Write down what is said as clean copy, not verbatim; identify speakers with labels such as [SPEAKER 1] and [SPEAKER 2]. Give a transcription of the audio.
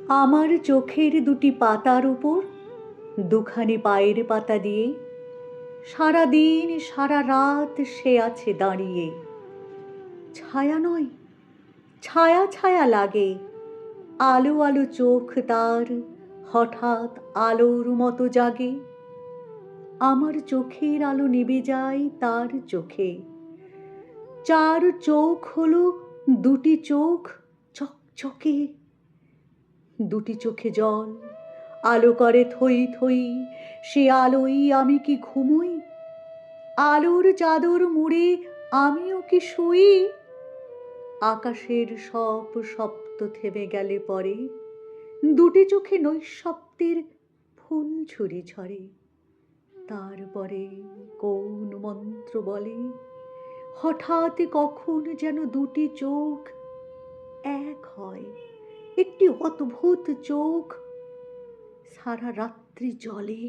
[SPEAKER 1] আমার চোখের দুটি পাতার উপর দুখানি পায়ের পাতা দিয়ে সারা দিন সারা রাত সে আছে দাঁড়িয়ে। ছায়া নয়, ছায়া ছায়া লাগে, আলো আলো চোখ তার হঠাৎ আলোর মতো জাগে। আমার চোখের আলো নিভে যায় তার চোখে। চার চোখ হলো দুটি চোখ চকচকে, দুটি চোখে জল আলো করে থই থই। সে আলোই আমি কি ঘুমোই, আলোর চাদর মুড়ে আমিও কি শুই। আকাশের সব শব্দ থেমে গেলে পরে দুটি চোখে নৈঃশব্দের ফুল ঝুরি ঝরে। তারপরে কোন মন্ত্র বলে হঠাৎ কখন যেন দুটি চোখ এক হয়, একটি অদ্ভুত চোখ সারা রাত্রি জ্বলে।